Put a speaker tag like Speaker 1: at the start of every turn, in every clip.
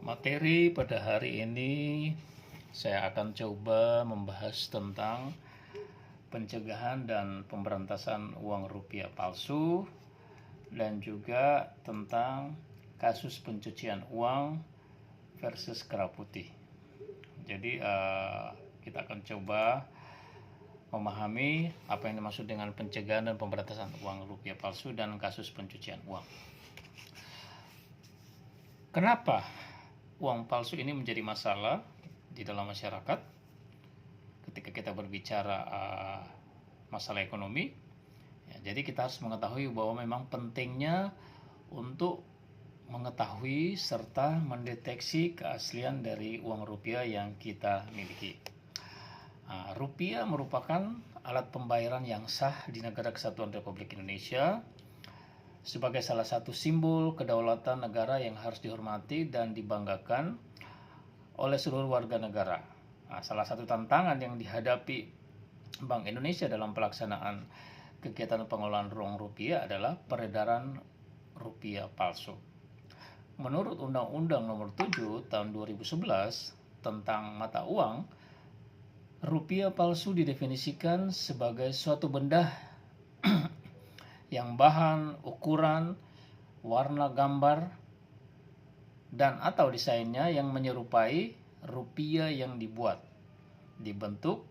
Speaker 1: Materi pada hari ini saya akan coba membahas tentang pencegahan dan pemberantasan uang rupiah palsu dan juga tentang kasus pencucian uang versus kera putih. Jadi kita akan coba memahami apa yang dimaksud dengan pencegahan dan pemberantasan uang rupiah palsu dan kasus pencucian uang. Kenapa uang palsu ini menjadi masalah di dalam masyarakat ketika kita berbicara masalah ekonomi? Ya, jadi kita harus mengetahui bahwa memang pentingnya untuk mengetahui serta mendeteksi keaslian dari uang rupiah yang kita miliki. Rupiah merupakan alat pembayaran yang sah di Negara Kesatuan Republik Indonesia sebagai salah satu simbol kedaulatan negara yang harus dihormati dan dibanggakan oleh seluruh warga negara. Salah satu tantangan yang dihadapi Bank Indonesia dalam pelaksanaan kegiatan pengelolaan uang rupiah adalah peredaran rupiah palsu. Menurut Undang-Undang Nomor 7 Tahun 2011 tentang mata uang, rupiah palsu didefinisikan sebagai suatu benda yang bahan, ukuran, warna gambar, dan atau desainnya yang menyerupai rupiah yang dibuat, dibentuk,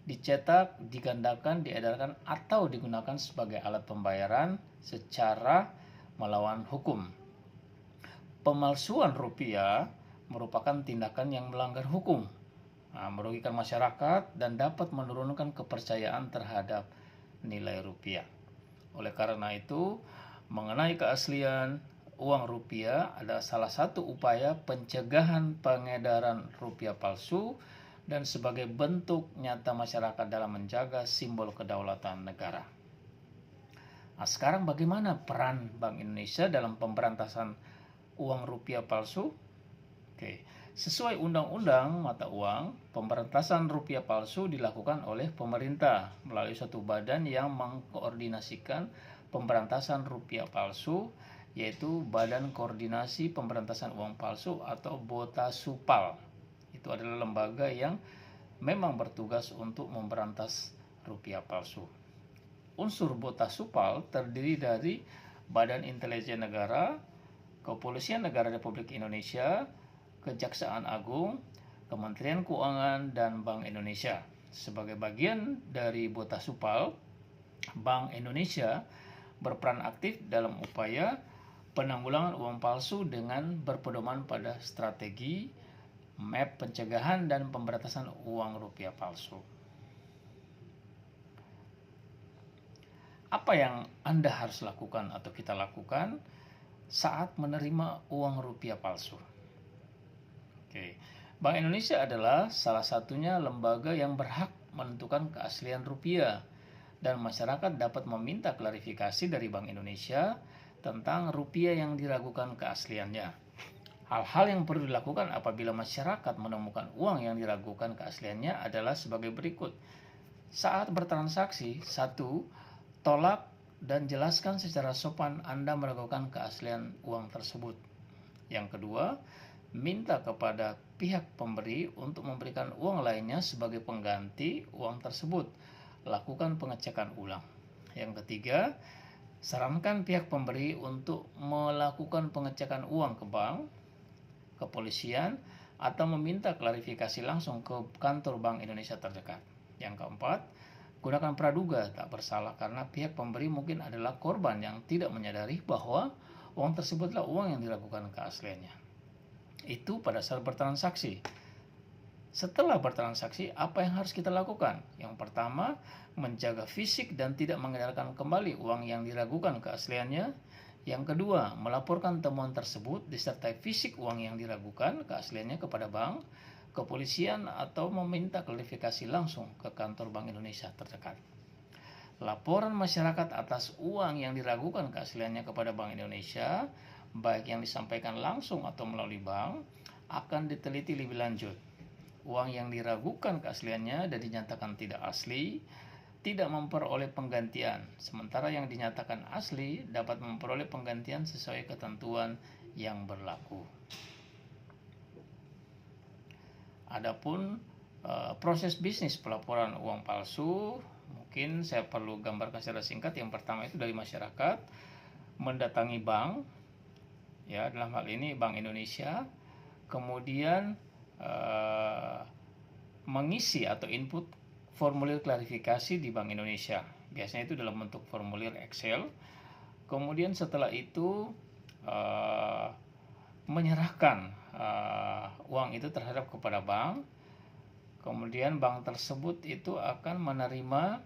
Speaker 1: dicetak, digandakan, diedarkan, atau digunakan sebagai alat pembayaran secara melawan hukum. Pemalsuan rupiah merupakan tindakan yang melanggar hukum, merugikan masyarakat, dan dapat menurunkan kepercayaan terhadap nilai rupiah. Oleh karena itu, mengenai keaslian uang rupiah adalah salah satu upaya pencegahan pengedaran rupiah palsu dan sebagai bentuk nyata masyarakat dalam menjaga simbol kedaulatan negara. Sekarang bagaimana peran Bank Indonesia dalam pemberantasan uang rupiah palsu? Sesuai Undang-Undang Mata Uang, pemberantasan rupiah palsu dilakukan oleh pemerintah melalui suatu badan yang mengkoordinasikan pemberantasan rupiah palsu, yaitu Badan Koordinasi Pemberantasan Uang Palsu atau BOTASUPAL. Itu adalah lembaga yang memang bertugas untuk memberantas rupiah palsu. Unsur BOTASUPAL terdiri dari Badan Intelijen Negara, Kepolisian Negara Republik Indonesia, Kejaksaan Agung, Kementerian Keuangan, dan Bank Indonesia. Sebagai bagian dari BOTASUPAL, Bank Indonesia berperan aktif dalam upaya penanggulangan uang palsu dengan berpedoman pada strategi map pencegahan dan pemberantasan uang rupiah palsu. Apa yang Anda harus lakukan atau kita lakukan saat menerima uang rupiah palsu? Bank Indonesia adalah salah satunya lembaga yang berhak menentukan keaslian rupiah, dan masyarakat dapat meminta klarifikasi dari Bank Indonesia tentang rupiah yang diragukan keasliannya. Hal-hal yang perlu dilakukan apabila masyarakat menemukan uang yang diragukan keasliannya adalah sebagai berikut. Saat bertransaksi, 1. Tolak dan jelaskan secara sopan Anda meragukan keaslian uang tersebut. Yang kedua, minta kepada pihak pemberi untuk memberikan uang lainnya sebagai pengganti uang tersebut. Lakukan pengecekan ulang. Yang ketiga, sarankan pihak pemberi untuk melakukan pengecekan uang ke bank, kepolisian, atau meminta klarifikasi langsung ke kantor Bank Indonesia terdekat. Yang keempat, gunakan praduga tak bersalah karena pihak pemberi mungkin adalah korban yang tidak menyadari bahwa uang tersebutlah uang yang diragukan keasliannya. Itu pada saat bertransaksi. Setelah bertransaksi, apa yang harus kita lakukan? Yang pertama, menjaga fisik dan tidak mengedarkan kembali uang yang diragukan keasliannya. Yang kedua, melaporkan temuan tersebut disertai fisik uang yang diragukan keasliannya kepada bank, kepolisian, atau meminta klarifikasi langsung ke kantor Bank Indonesia terdekat. Laporan masyarakat atas uang yang diragukan keasliannya kepada Bank Indonesia, baik yang disampaikan langsung atau melalui bank, akan diteliti lebih lanjut. Uang yang diragukan keasliannya dan dinyatakan tidak asli tidak memperoleh penggantian, sementara yang dinyatakan asli dapat memperoleh penggantian sesuai ketentuan yang berlaku. Adapun proses bisnis pelaporan uang palsu, mungkin saya perlu gambarkan secara singkat. Yang pertama itu dari masyarakat mendatangi bank, ya dalam hal ini Bank Indonesia, kemudian mengisi atau input formulir klarifikasi di Bank Indonesia. Biasanya itu dalam bentuk formulir Excel. Kemudian setelah itu menyerahkan uang itu terhadap kepada bank. Kemudian bank tersebut itu akan menerima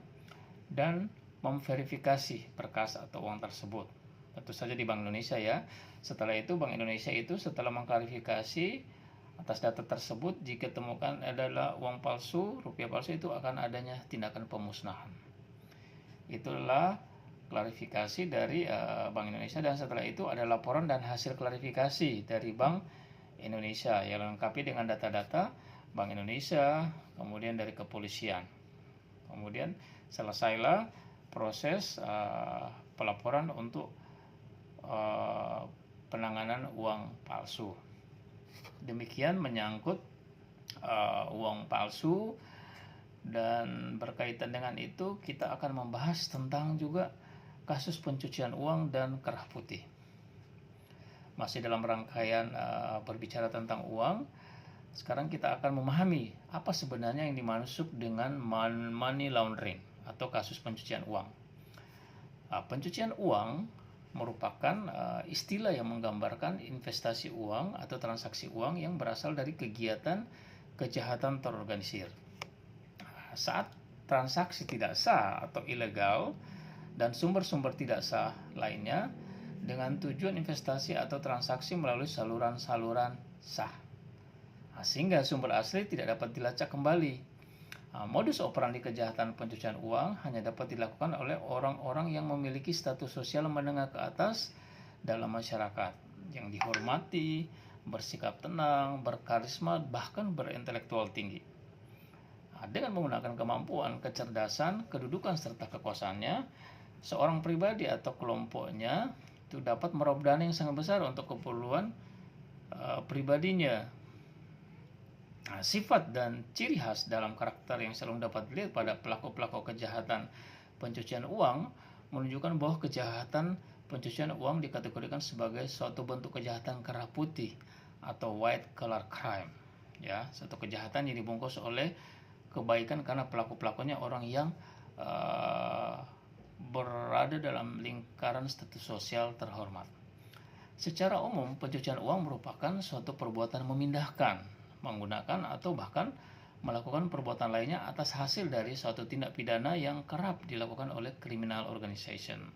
Speaker 1: dan memverifikasi berkas atau uang tersebut. Tentu saja di Bank Indonesia ya. Setelah itu Bank Indonesia itu setelah mengklarifikasi atas data tersebut, jika temukan adalah uang palsu, rupiah palsu, itu akan adanya tindakan pemusnahan. Itulah klarifikasi dari Bank Indonesia, dan setelah itu ada laporan dan hasil klarifikasi dari Bank Indonesia yang lengkapi dengan data-data Bank Indonesia, kemudian dari kepolisian. Kemudian selesailah proses pelaporan untuk penanganan uang palsu. Demikian menyangkut uang palsu, dan berkaitan dengan itu kita akan membahas tentang juga kasus pencucian uang dan kerah putih. Masih dalam rangkaian berbicara tentang uang, sekarang kita akan memahami apa sebenarnya yang dimaksud dengan money laundering atau kasus pencucian uang. Pencucian uang merupakan istilah yang menggambarkan investasi uang atau transaksi uang yang berasal dari kegiatan kejahatan terorganisir. Saat transaksi tidak sah atau ilegal dan sumber-sumber tidak sah lainnya dengan tujuan investasi atau transaksi melalui saluran-saluran sah, sehingga sumber asli tidak dapat dilacak kembali. Modus operandi kejahatan pencucian uang hanya dapat dilakukan oleh orang-orang yang memiliki status sosial menengah ke atas dalam masyarakat, yang dihormati, bersikap tenang, berkarisma, bahkan berintelektual tinggi. Dengan menggunakan kemampuan, kecerdasan, kedudukan, serta kekuasaannya, seorang pribadi atau kelompoknya itu dapat meraup dana yang sangat besar untuk keperluan pribadinya. Sifat dan ciri khas dalam karakter yang selalu dapat dilihat pada pelaku-pelaku kejahatan pencucian uang menunjukkan bahwa kejahatan pencucian uang dikategorikan sebagai suatu bentuk kejahatan kerah putih atau white collar crime. Ya, suatu kejahatan yang dibungkus oleh kebaikan karena pelaku-pelakunya orang yang berada dalam lingkaran status sosial terhormat. Secara umum, pencucian uang merupakan suatu perbuatan memindahkan, menggunakan, atau bahkan melakukan perbuatan lainnya atas hasil dari suatu tindak pidana yang kerap dilakukan oleh criminal organization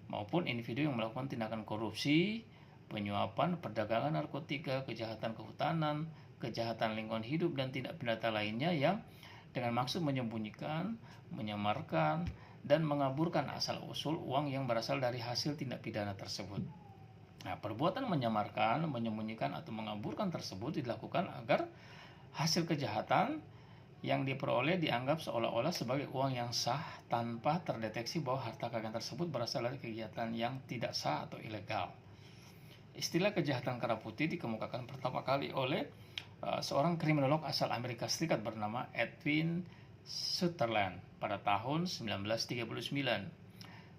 Speaker 1: maupun individu yang melakukan tindakan korupsi, penyuapan, perdagangan narkotika, kejahatan kehutanan, kejahatan lingkungan hidup, dan tindak pidana lainnya yang dengan maksud menyembunyikan, menyamarkan, dan mengaburkan asal-usul uang yang berasal dari hasil tindak pidana tersebut. Perbuatan menyamarkan, menyembunyikan, atau mengaburkan tersebut dilakukan agar hasil kejahatan yang diperoleh dianggap seolah-olah sebagai uang yang sah tanpa terdeteksi bahwa harta kekayaan tersebut berasal dari kegiatan yang tidak sah atau ilegal. Istilah kejahatan kerah putih dikemukakan pertama kali oleh seorang kriminolog asal Amerika Serikat bernama Edwin Sutherland pada tahun 1939.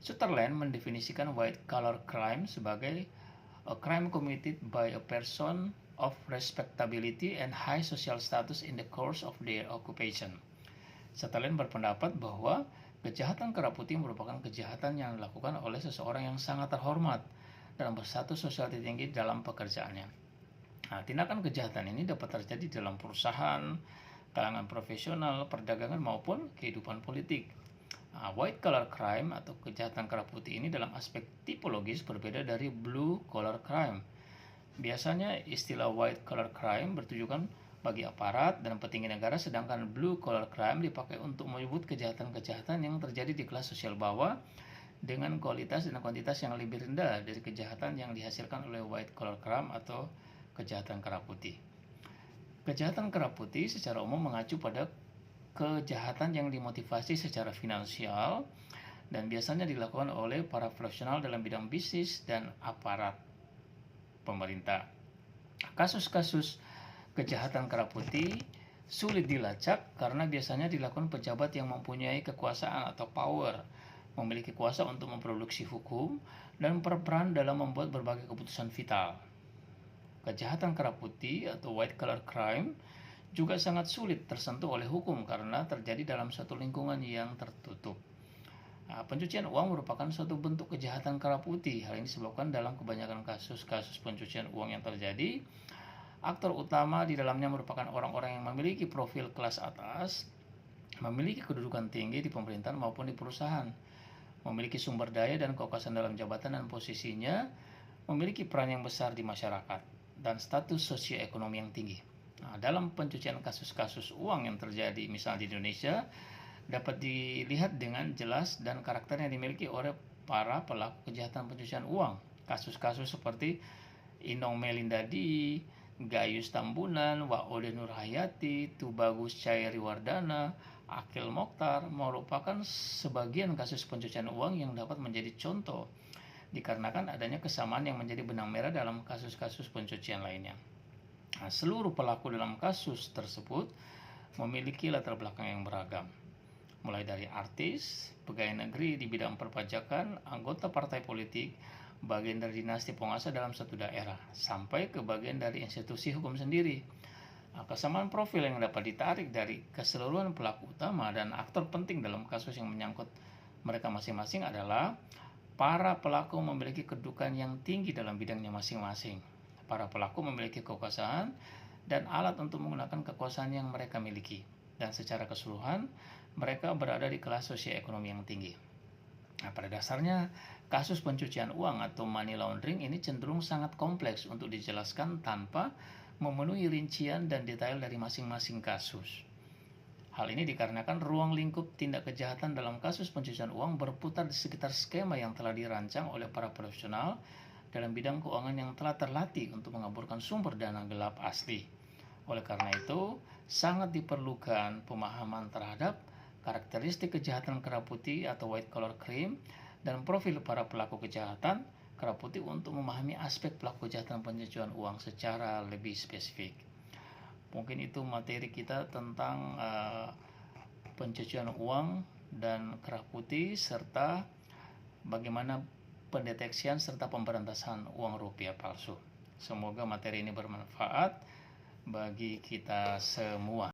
Speaker 1: Sutherland mendefinisikan white collar crime sebagai a crime committed by a person of respectability and high social status in the course of their occupation. Sutherland berpendapat bahwa kejahatan kerah putih merupakan kejahatan yang dilakukan oleh seseorang yang sangat terhormat dan berstatus sosial tinggi dalam pekerjaannya. Tindakan kejahatan ini dapat terjadi dalam perusahaan, kalangan profesional, perdagangan, maupun kehidupan politik. White collar crime atau kejahatan kerah putih ini dalam aspek tipologis berbeda dari blue collar crime. Biasanya istilah white collar crime bertujukan bagi aparat dan petinggi negara, sedangkan blue collar crime dipakai untuk menyebut kejahatan-kejahatan yang terjadi di kelas sosial bawah dengan kualitas dan kuantitas yang lebih rendah dari kejahatan yang dihasilkan oleh white collar crime atau kejahatan kerah putih. Kejahatan kerah putih secara umum mengacu pada kejahatan yang dimotivasi secara finansial dan biasanya dilakukan oleh para profesional dalam bidang bisnis dan aparat pemerintah. Kasus-kasus Kejahatan kerah putih sulit dilacak karena biasanya dilakukan pejabat yang mempunyai kekuasaan atau power, memiliki kuasa untuk memproduksi hukum, dan berperan dalam membuat berbagai keputusan vital. Kejahatan kerah putih atau white collar crime juga sangat sulit tersentuh oleh hukum karena terjadi dalam suatu lingkungan yang tertutup. Pencucian uang merupakan suatu bentuk kejahatan kerah putih. Hal ini disebabkan dalam kebanyakan kasus-kasus pencucian uang yang terjadi, aktor utama di dalamnya merupakan orang-orang yang memiliki profil kelas atas, memiliki kedudukan tinggi di pemerintahan maupun di perusahaan, memiliki sumber daya dan kekuasaan dalam jabatan dan posisinya, memiliki peran yang besar di masyarakat, dan status sosioekonomi yang tinggi. Dalam pencucian kasus-kasus uang yang terjadi misalnya di Indonesia, dapat dilihat dengan jelas dan karakter yang dimiliki oleh para pelaku kejahatan pencucian uang. Kasus-kasus seperti Inong Melindadi, Gayus Tambunan, Waode Nurhayati, Tubagus Cairiwardana, Akil Mokhtar merupakan sebagian kasus pencucian uang yang dapat menjadi contoh dikarenakan adanya kesamaan yang menjadi benang merah dalam kasus-kasus pencucian lainnya. Seluruh pelaku dalam kasus tersebut memiliki latar belakang yang beragam, mulai dari artis, pegawai negeri di bidang perpajakan, anggota partai politik, bagian dari dinasti penguasa dalam suatu daerah, sampai ke bagian dari institusi hukum sendiri. Kesamaan profil yang dapat ditarik dari keseluruhan pelaku utama dan aktor penting dalam kasus yang menyangkut mereka masing-masing adalah para pelaku memiliki kedudukan yang tinggi dalam bidangnya masing-masing. Para pelaku memiliki kekuasaan dan alat untuk menggunakan kekuasaan yang mereka miliki, dan secara keseluruhan mereka berada di kelas sosioekonomi yang tinggi. Pada dasarnya, kasus pencucian uang atau money laundering ini cenderung sangat kompleks untuk dijelaskan tanpa memenuhi rincian dan detail dari masing-masing kasus. Hal ini dikarenakan ruang lingkup tindak kejahatan dalam kasus pencucian uang berputar di sekitar skema yang telah dirancang oleh para profesional dalam bidang keuangan yang telah terlatih untuk mengaburkan sumber dana gelap asli. Oleh karena itu, sangat diperlukan pemahaman terhadap karakteristik kejahatan kerah putih atau white collar crime dan profil para pelaku kejahatan kerah putih untuk memahami aspek pelaku kejahatan pencucian uang secara lebih spesifik. Mungkin itu materi kita tentang pencucian uang dan kerah putih serta bagaimana pendeteksian serta pemberantasan uang rupiah palsu. Semoga materi ini bermanfaat bagi kita semua.